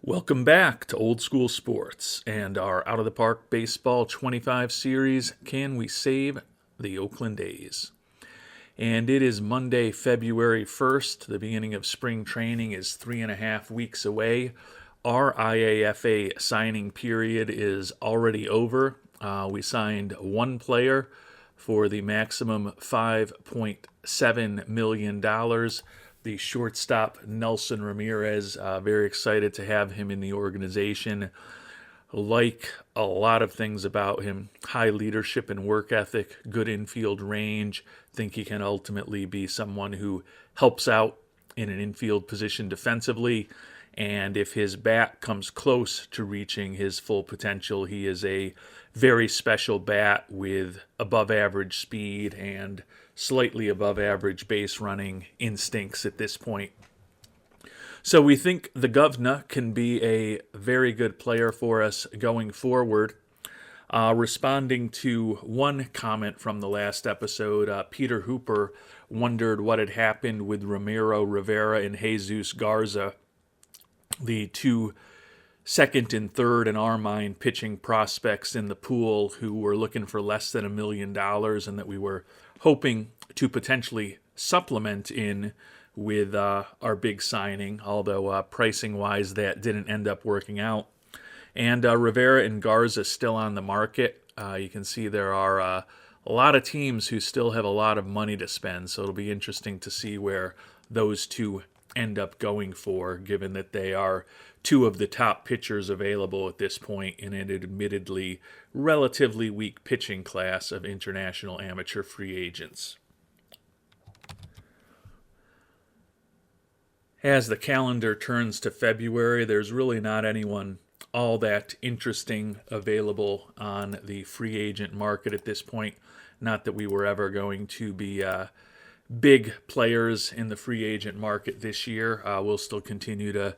Welcome back to Old School Sports and our Out of the Park Baseball 25 series, Can We Save the Oakland A's? And it is Monday, February 1st. The beginning of spring training is 3.5 weeks away. Our IAFA signing period is already over. We signed one player for the maximum $5.7 million. The shortstop, Nelson Ramirez, very excited to have him in the organization. Like a lot of things about him, high leadership and work ethic, good infield range. Think he can ultimately be someone who helps out in an infield position defensively. And if his bat comes close to reaching his full potential, he is a very special bat with above average speed and slightly above average base running instincts at this point. So we think the Governor can be a very good player for us going forward. Responding to one comment from the last episode, Peter Hooper wondered what had happened with Ramiro Rivera and Jesus Garza, the two second and third in our mind pitching prospects in the pool who were looking for less than $1 million and that we were hoping to potentially supplement in with our big signing, although pricing-wise that didn't end up working out. And Rivera and Garza still on the market. You can see there are a lot of teams who still have a lot of money to spend, so it'll be interesting to see where those two end up going for, given that they are two of the top pitchers available at this point in an admittedly relatively weak pitching class of international amateur free agents. As the calendar turns to February, there's really not anyone all that interesting available on the free agent market at this point. Not that we were ever going to be big players in the free agent market this year. We'll still continue to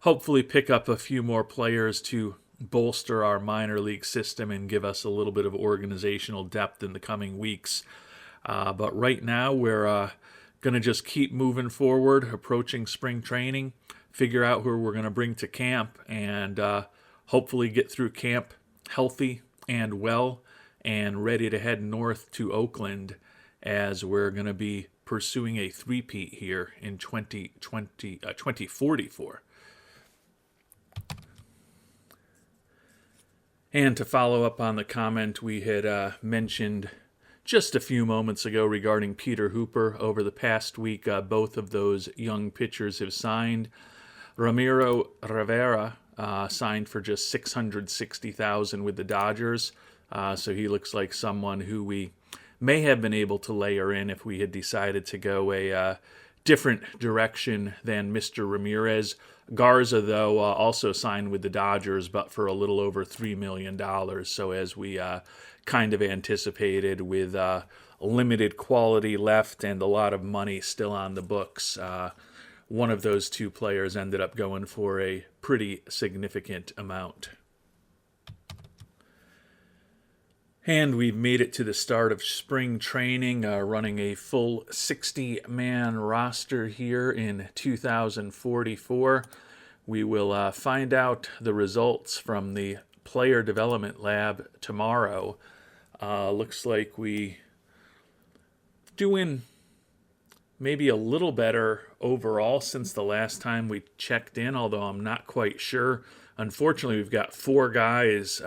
hopefully pick up a few more players to bolster our minor league system and give us a little bit of organizational depth in the coming weeks. But right now we're going to just keep moving forward, approaching spring training, figure out who we're going to bring to camp, and hopefully get through camp healthy and well and ready to head north to Oakland as we're going to be pursuing a three-peat here in 2044. And to follow up on the comment we had mentioned just a few moments ago regarding Peter Hooper, over the past week, both of those young pitchers have signed. Ramiro Rivera signed for just $660,000 with the Dodgers, so he looks like someone who we may have been able to layer in if we had decided to go a different direction than Mr. Ramirez. Garza, though, also signed with the Dodgers, but for a little over $3 million. So as we kind of anticipated, with limited quality left and a lot of money still on the books, one of those two players ended up going for a pretty significant amount. And we've made it to the start of spring training, running a full 60-man roster here in 2044. We will find out the results from the player development lab tomorrow. Looks like we doing maybe a little better overall since the last time we checked in, although I'm not quite sure. Unfortunately, we've got 4 guys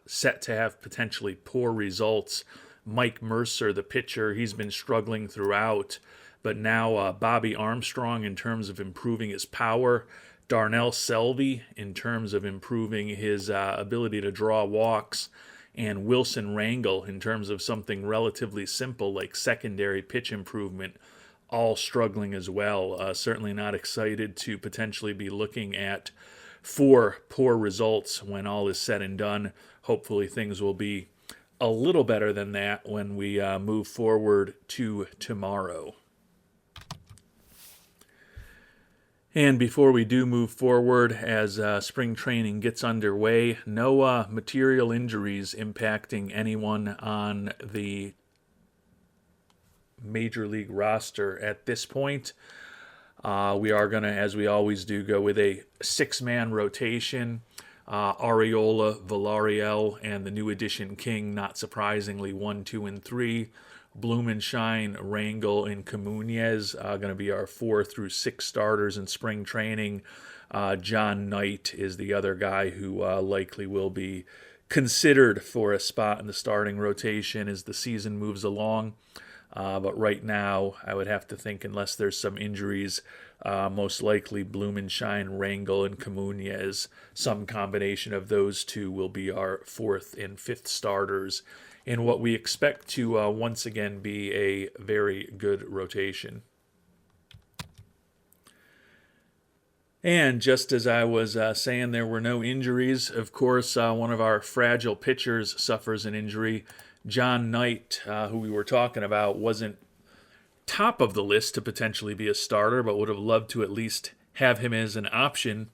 set to have potentially poor results. Mike Mercer, the pitcher, he's been struggling throughout, but now Bobby Armstrong in terms of improving his power, Darnell Selvey in terms of improving his ability to draw walks, and Wilson Rangel in terms of something relatively simple like secondary pitch improvement, all struggling as well. Certainly not excited to potentially be looking at 4 poor results when all is said and done. Hopefully things will be a little better than that when we move forward to tomorrow. And before we do move forward, as spring training gets underway, no material injuries impacting anyone on the Major League roster at this point. We are going to, as we always do, go with a six-man rotation. Ariola, Villarreal, and the new addition King, not surprisingly, 1, 2, and 3. Blumenshine, Rangel, and Comunez going to be our 4 through 6 starters in spring training. John Knight is the other guy who likely will be considered for a spot in the starting rotation as the season moves along. But right now, I would have to think, unless there's some injuries, most likely Blumenshine, Rangel, and Comunez, some combination of those two will be our 4th and 5th starters in what we expect to once again be a very good rotation. And just as I was saying, there were no injuries. Of course, one of our fragile pitchers suffers an injury. John Knight, who we were talking about, wasn't top of the list to potentially be a starter, but would have loved to at least have him as an option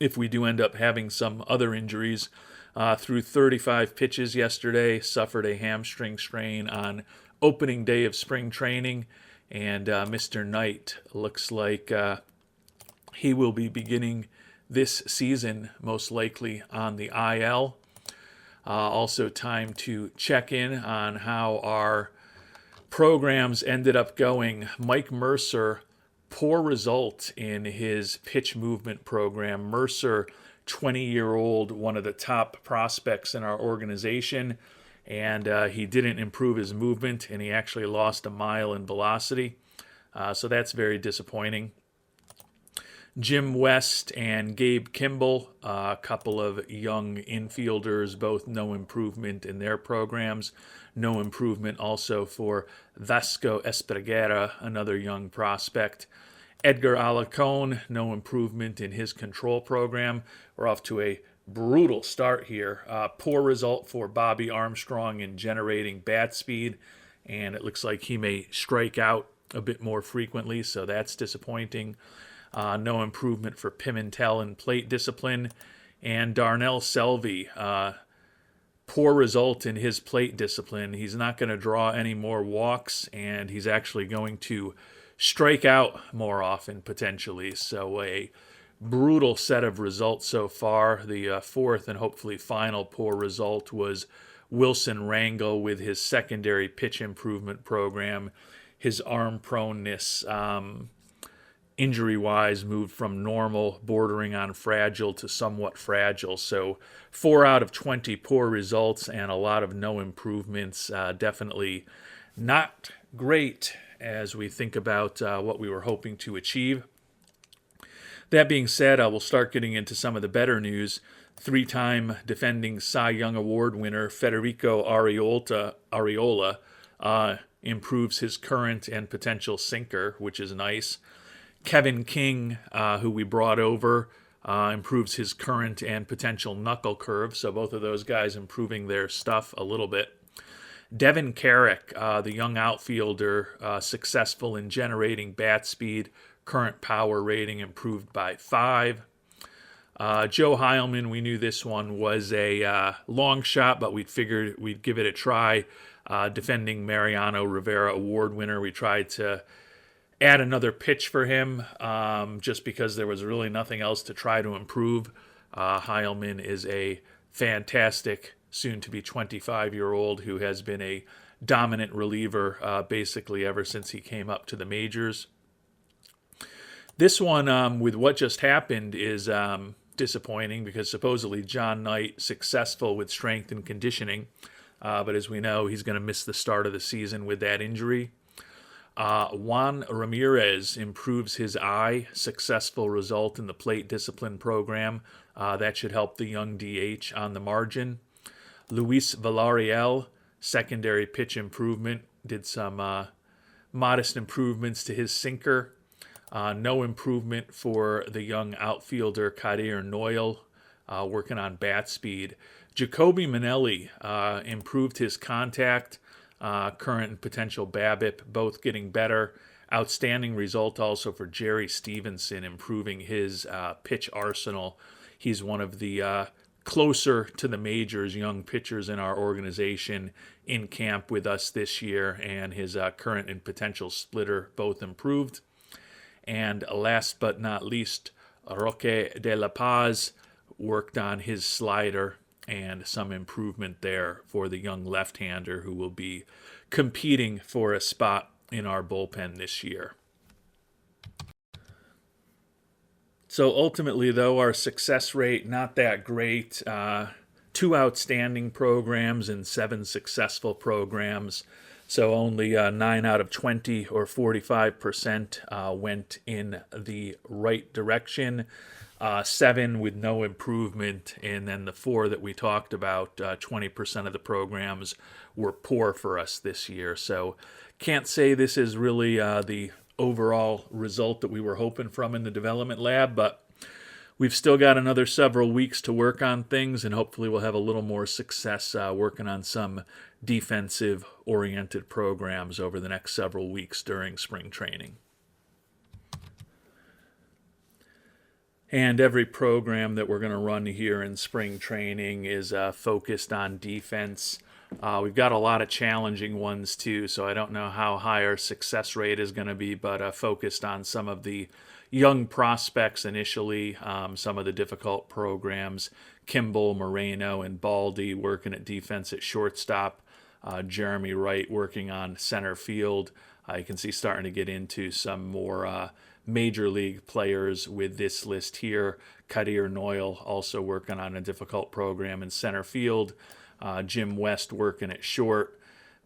if we do end up having some other injuries. Through 35 pitches yesterday, suffered a hamstring strain on opening day of spring training, and Mr. Knight looks like he will be beginning this season most likely on the IL. Also time to check in on how our programs ended up going. Mike Mercer, poor result in his pitch movement program. Mercer, 20-year-old, one of the top prospects in our organization, and he didn't improve his movement, and he actually lost a mile in velocity. So that's very disappointing. Jim West and Gabe Kimball, a couple of young infielders, both no improvement in their programs. No improvement also for Vasco Espargera, another young prospect. Edgar Alacon, no improvement in his control program. We're off to a brutal start here. Poor result for Bobby Armstrong in generating bat speed, and it looks like he may strike out a bit more frequently, so that's disappointing. No improvement for Pimentel in plate discipline. And Darnell Selvey, poor result in his plate discipline. He's not going to draw any more walks, and he's actually going to strike out more often, potentially. So a brutal set of results so far. The fourth and hopefully final poor result was Wilson Rangel with his secondary pitch improvement program. His arm proneness, injury-wise, moved from normal, bordering on fragile, to somewhat fragile. So 4 out of 20 poor results and a lot of no improvements. Definitely not great as we think about what we were hoping to achieve. That being said, we'll start getting into some of the better news. 3-time defending Cy Young Award winner Federico Ariola improves his current and potential sinker, which is nice. Kevin King, who we brought over, improves his current and potential knuckle curve. So both of those guys improving their stuff a little bit. Devin Carrick, the young outfielder, successful in generating bat speed. Current power rating improved by 5. Joe Heilman, we knew this one was a long shot, but we figured we'd give it a try. Defending Mariano Rivera Award winner, we tried to add another pitch for him just because there was really nothing else to try to improve. Heilman is a fantastic, soon-to-be 25-year-old who has been a dominant reliever basically ever since he came up to the majors. This one, with what just happened, is disappointing because supposedly John Knight successful with strength and conditioning, but as we know, he's going to miss the start of the season with that injury. Juan Ramirez improves his eye, successful result in the plate discipline program. That should help the young DH on the margin. Luis Villarreal, secondary pitch improvement, did some modest improvements to his sinker. No improvement for the young outfielder Kadir Noyle, working on bat speed. Jacoby Manelli improved his contact. Current and potential BABIP both getting better. Outstanding result also for Jerry Stevenson, improving his pitch arsenal. He's one of the closer to the majors young pitchers in our organization, in camp with us this year, and his current and potential splitter both improved. And last but not least, Roque de la Paz worked on his slider and some improvement there for the young left-hander who will be competing for a spot in our bullpen this year. So ultimately, though, our success rate not that great. 2 outstanding programs and 7 successful programs. So only 9 out of 20, or 45%, went in the right direction. 7 with no improvement, and then the 4 that we talked about, 20% of the programs were poor for us this year. So can't say this is really the overall result that we were hoping from in the development lab, but we've still got another several weeks to work on things, and hopefully we'll have a little more success working on some defensive-oriented programs over the next several weeks during spring training. And every program that we're going to run here in spring training is focused on defense. We've got a lot of challenging ones too, so I don't know how high our success rate is going to be, but focused on some of the young prospects initially, some of the difficult programs, Kimball, Moreno, and Baldy working at defense at shortstop, Jeremy Wright working on center field. You can see starting to get into some more major league players with this list here. Kadir Noyle also working on a difficult program in center field. Jim West working at short.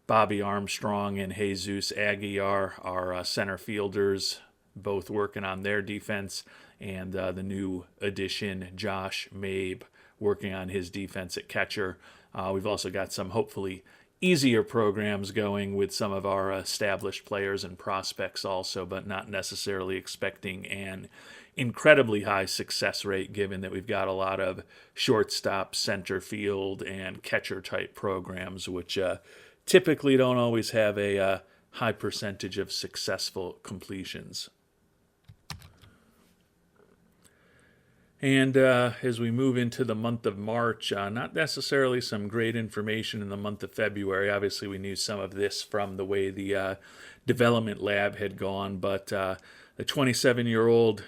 Bobby Armstrong and Jesus Aguiar are center fielders, both working on their defense. And the new addition, Josh Mabe, working on his defense at catcher. We've also got some hopefully easier programs going with some of our established players and prospects also, but not necessarily expecting an incredibly high success rate given that we've got a lot of shortstop, center field, and catcher type programs, which typically don't always have a high percentage of successful completions. And as we move into the month of March, not necessarily some great information in the month of February. Obviously, we knew some of this from the way the development lab had gone, but the 27-year-old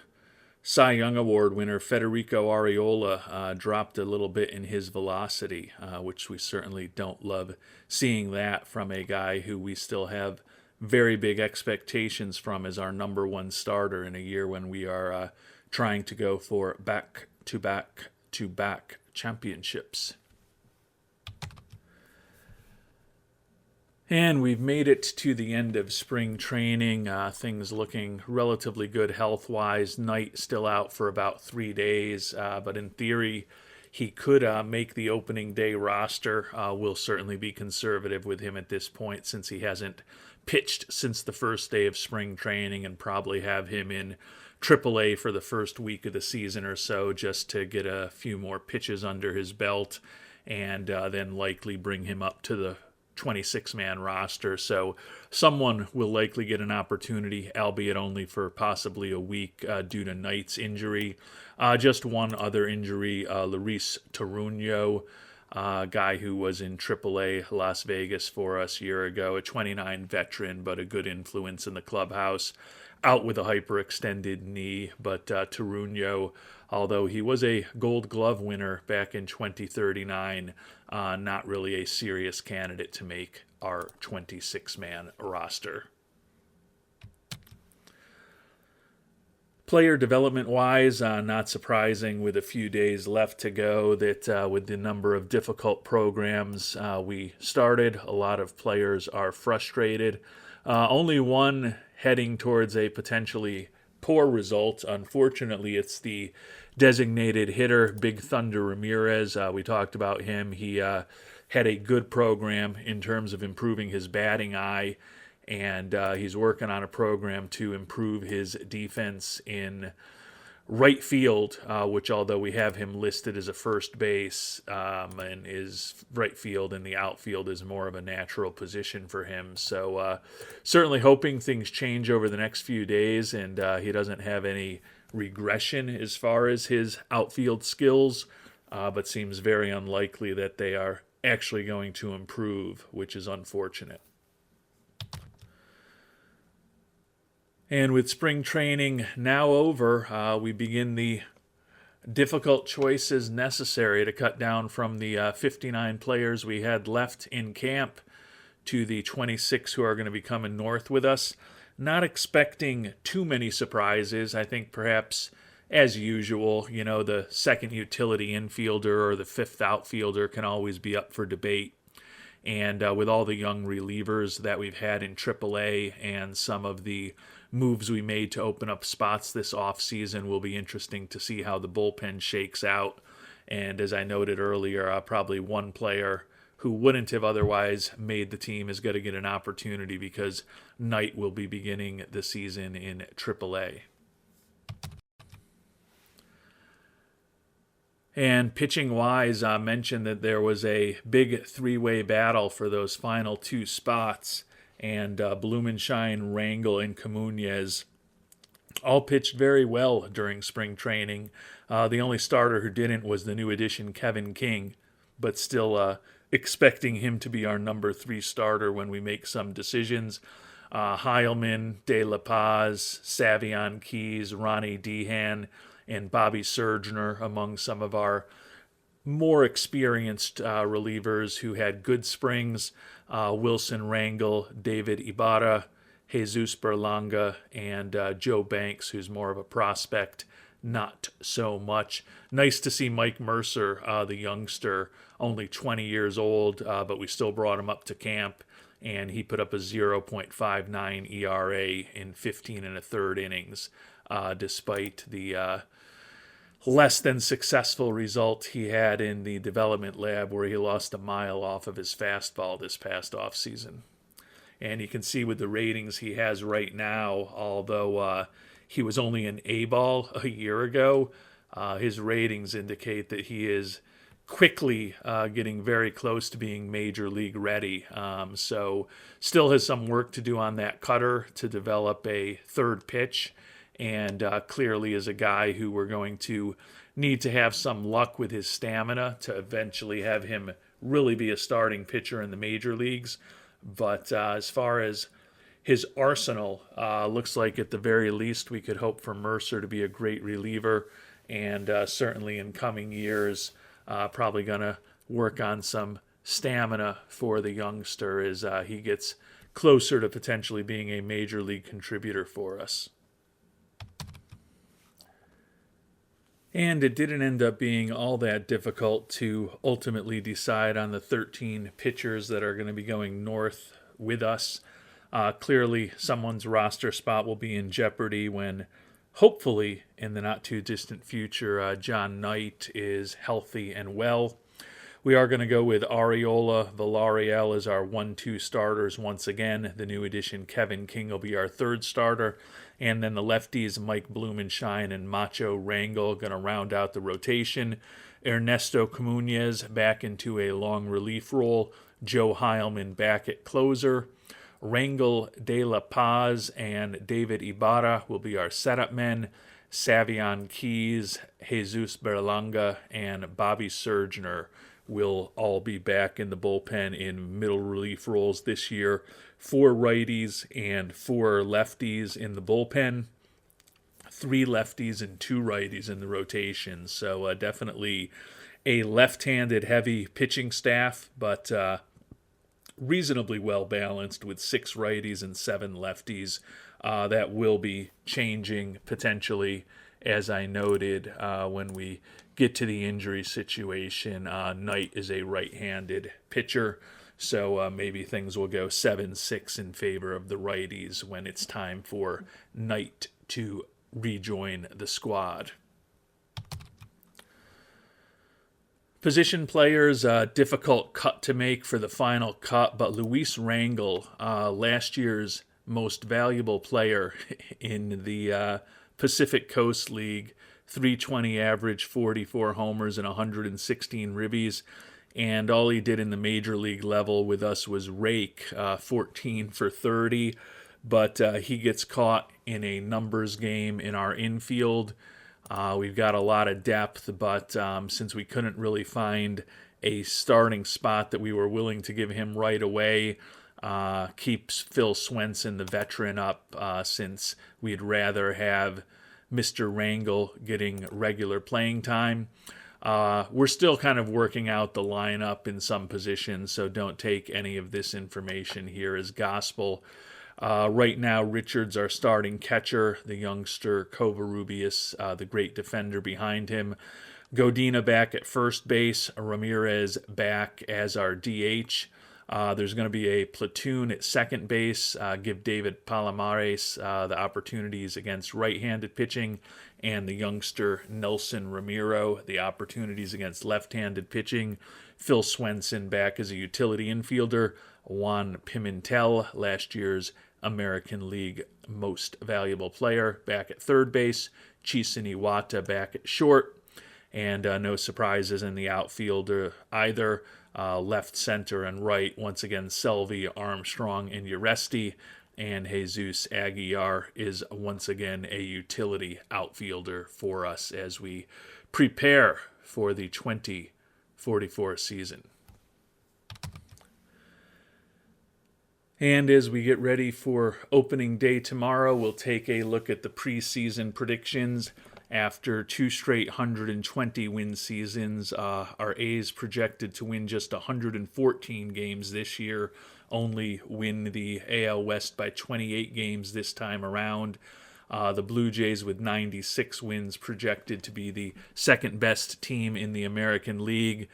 Cy Young Award winner Federico Arriola dropped a little bit in his velocity, which we certainly don't love seeing that from a guy who we still have very big expectations from as our number one starter in a year when we are trying to go for back-to-back-to-back championships. And we've made it to the end of spring training. Things looking relatively good health-wise. Knight still out for about 3 days, but in theory, he could make the opening day roster. We'll certainly be conservative with him at this point since he hasn't pitched since the first day of spring training, and probably have him in AAA for the first week of the season or so just to get a few more pitches under his belt, and then likely bring him up to the 26-man roster. So someone will likely get an opportunity, albeit only for possibly a week due to Knight's injury. Just one other injury, Luis Toruño, guy who was in AAA Las Vegas for us a year ago, a 29 veteran, but a good influence in the clubhouse, out with a hyperextended knee. But Toruño, although he was a Gold Glove winner back in 2039, not really a serious candidate to make our 26-man roster. Player development-wise, not surprising with a few days left to go that with the number of difficult programs we started, a lot of players are frustrated. Only one heading towards a potentially poor result. Unfortunately, it's the designated hitter, Big Thunder Ramirez. We talked about him. He had a good program in terms of improving his batting eye, and he's working on a program to improve his defense in right field, which although we have him listed as a first base, and his right field and the outfield is more of a natural position for him. So certainly hoping things change over the next few days and he doesn't have any regression as far as his outfield skills, but seems very unlikely that they are actually going to improve, which is unfortunate. And with spring training now over, we begin the difficult choices necessary to cut down from the 59 players we had left in camp to the 26 who are going to be coming north with us. Not expecting too many surprises. I think perhaps, as usual, the second utility infielder or the fifth outfielder can always be up for debate. And with all the young relievers that we've had in AAA and some of the moves we made to open up spots this offseason, will be interesting to see how the bullpen shakes out. And as I noted earlier, probably one player who wouldn't have otherwise made the team is going to get an opportunity because Knight will be beginning the season in AAA. And pitching-wise, I mentioned that there was a big three-way battle for those final two spots, and Blumenshine, Rangel, and Comunez all pitched very well during spring training. The only starter who didn't was the new addition, Kevin King, but still expecting him to be our number 3 starter when we make some decisions. Heilman, De La Paz, Savion Keys, Ronnie Dehan, and Bobby Surgener among some of our more experienced relievers who had good springs. Wilson Rangel, David Ibarra, Jesus Berlanga, and Joe Banks, who's more of a prospect, not so much. Nice to see Mike Mercer, the youngster, only 20 years old, but we still brought him up to camp, and he put up a 0.59 ERA in 15 and a third innings, despite the less than successful result he had in the development lab where he lost a mile off of his fastball this past offseason. And you can see with the ratings he has right now, although he was only an A-ball a year ago, his ratings indicate that he is quickly getting very close to being major league ready. So still has some work to do on that cutter to develop a third pitch, and clearly is a guy who we're going to need to have some luck with his stamina to eventually have him really be a starting pitcher in the major leagues. But as far as his arsenal, looks like at the very least we could hope for Mercer to be a great reliever, and certainly in coming years probably going to work on some stamina for the youngster as he gets closer to potentially being a major league contributor for us. And it didn't end up being all that difficult to ultimately decide on the 13 pitchers that are going to be going north with us. Clearly, someone's roster spot will be in jeopardy when, hopefully, in the not-too-distant future, John Knight is healthy and well. We are going to go with Arriola, Villarreal as our 1-2 starters once again. The new addition, Kevin King, will be our third starter. And then the lefties, Mike Blumenshine and Macho Rangel, going to round out the rotation. Ernesto Comunez back into a long relief role. Joe Heilman back at closer. Rangel, De La Paz, and David Ibarra will be our setup men. Savion Keys, Jesus Berlanga, and Bobby Surgener will all be back in the bullpen in middle relief roles this year. 4 righties and 4 lefties in the bullpen. 3 lefties and 2 righties in the rotation. So definitely a left-handed heavy pitching staff, but reasonably well balanced with 6 righties and 7 lefties. That will be changing potentially, as I noted, when we get to the injury situation. Knight is a right-handed pitcher, so maybe things will go 7-6 in favor of the righties when it's time for Knight to rejoin the squad. Position players, difficult cut to make for the final cut, but Luis Rangel, last year's most valuable player in the Pacific Coast League, 320 average, 44 homers, and 116 ribbies. And all he did in the major league level with us was rake, 14 for 30. But he gets caught in a numbers game in our infield. We've got a lot of depth, but since we couldn't really find a starting spot that we were willing to give him right away, keeps Phil Swenson, the veteran, up since we'd rather have Mr. Rangel getting regular playing time. We're still kind of working out the lineup in some positions, so don't take any of this information here as gospel. Right now, Richards, our starting catcher, the youngster Covarrubias, the great defender behind him. Godina back at first base, Ramirez back as our DH. There's going to be a platoon at second base, give David Palomares the opportunities against right-handed pitching, and the youngster Nelson Ramiro the opportunities against left-handed pitching. Phil Swenson back as a utility infielder. Juan Pimentel, last year's American League Most Valuable Player, back at third base. Chisin Iwata back at short. And no surprises in the outfield either. Left, center, and right, once again, Selvey, Armstrong, and Uresti. And Jesus Aguilar is once again a utility outfielder for us as we prepare for the 2044 season. And as we get ready for opening day tomorrow, we'll take a look at the preseason predictions. After two straight 120-win seasons, our A's projected to win just 114 games this year, only win the AL West by 28 games this time around. The Blue Jays with 96 wins projected to be the second best team in the American League.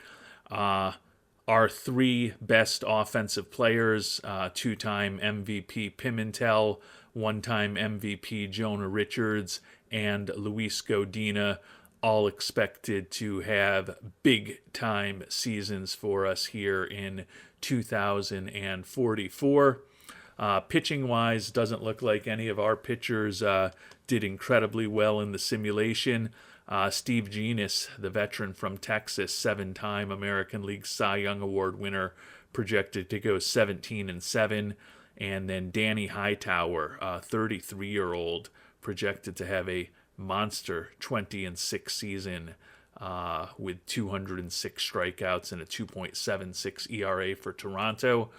Our three best offensive players, two-time MVP Pimentel, one-time MVP Jonah Richards, and Luis Godina, all expected to have big-time seasons for us here in 2044. Pitching-wise, doesn't look like any of our pitchers did incredibly well in the simulation. Steve Genis, the veteran from Texas, seven-time American League Cy Young Award winner, projected to go 17-7. And then Danny Hightower, 33-year-old, projected to have a monster 20-6 season with 206 strikeouts and a 2.76 ERA for Toronto.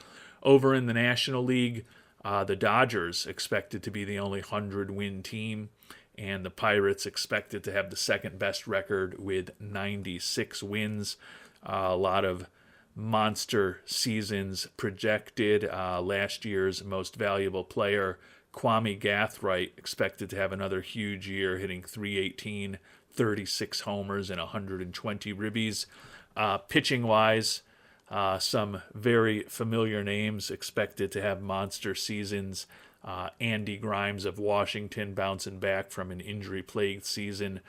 Over in the National League, the Dodgers expected to be the only 100-win team, and the Pirates expected to have the second-best record with 96 wins. A lot of monster seasons projected. Last year's most valuable player, Kwame Gathright, expected to have another huge year, hitting .318, 36 homers, and 120 ribbies. Pitching-wise, some very familiar names expected to have monster seasons. Andy Grimes of Washington, bouncing back from an injury-plagued season,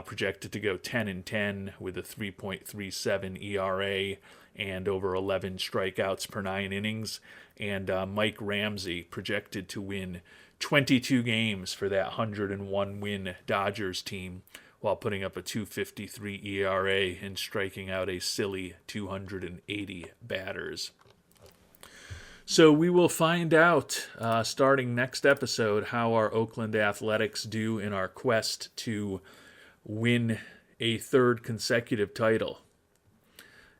projected to go 10-10 with a 3.37 ERA and over 11 strikeouts per 9 innings. And Mike Ramsey projected to win 22 games for that 101-win Dodgers team while putting up a 2.53 ERA and striking out a silly 280 batters. So we will find out, starting next episode, how our Oakland Athletics do in our quest to win a third consecutive title.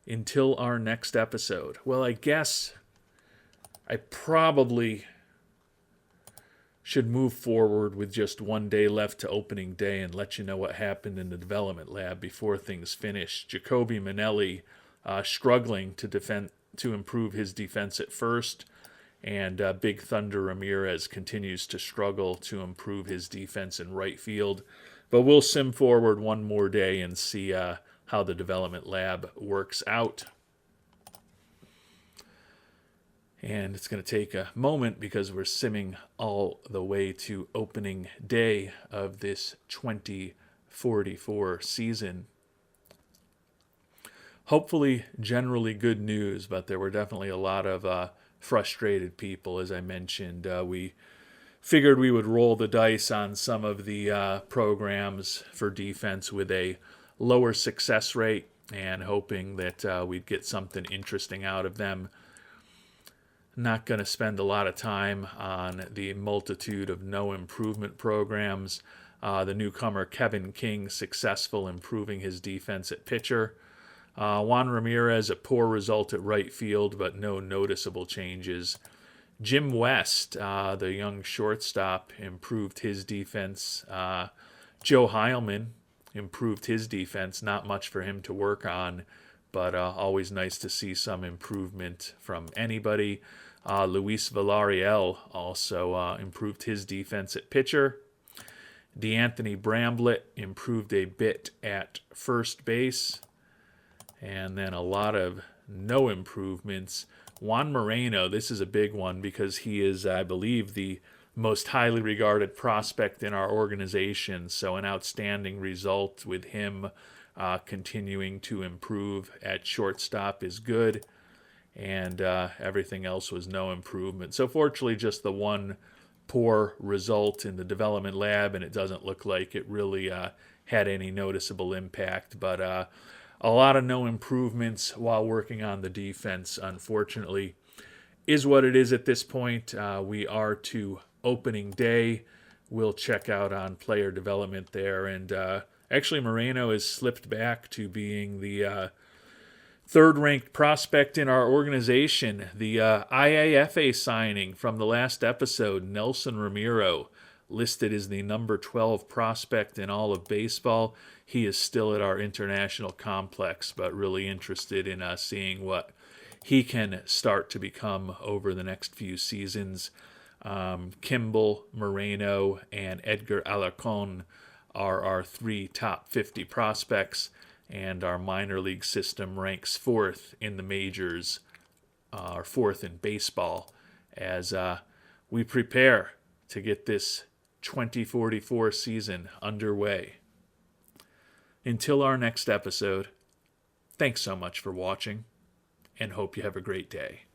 Until our next episode. Well, I guess I probably should move forward with just one day left to opening day and let you know what happened in the development lab before things finish. Jacoby Manelli struggling to improve his defense at first, and Big Thunder Ramirez continues to struggle to improve his defense in right field. But we'll sim forward one more day and see how the development lab works out. And it's going to take a moment because we're simming all the way to opening day of this 2044 season. Hopefully generally good news, but there were definitely a lot of frustrated people. As I mentioned, we figured we would roll the dice on some of the programs for defense with a lower success rate and hoping that we'd get something interesting out of them. Not going to spend a lot of time on the multitude of no improvement programs. The newcomer Kevin King successful improving his defense at pitcher. Juan Ramirez, a poor result at right field, but no noticeable changes. Jim West, the young shortstop, improved his defense. Joe Heilman improved his defense. Not much for him to work on, but always nice to see some improvement from anybody. Luis Villarreal also improved his defense at pitcher. DeAnthony Bramblett improved a bit at first base. And then a lot of no improvements. Juan Moreno, this is a big one because he is, I believe, the most highly regarded prospect in our organization. So an outstanding result with him continuing to improve at shortstop is good. And everything else was no improvement. So fortunately, just the one poor result in the development lab, and it doesn't look like it really had any noticeable impact. But a lot of no improvements while working on the defense, unfortunately, is what it is at this point. We are to opening day. We'll check out on player development there. And actually, Moreno has slipped back to being the third-ranked prospect in our organization. The IAFA signing from the last episode, Nelson Ramiro, listed as the number 12 prospect in all of baseball. He is still at our international complex, but really interested in seeing what he can start to become over the next few seasons. Kimball, Moreno, and Edgar Alarcon are our 3 top 50 prospects, and our minor league system ranks 4th in the majors, or 4th in baseball, as we prepare to get this 2044 season underway. Until our next episode, thanks so much for watching, and hope you have a great day.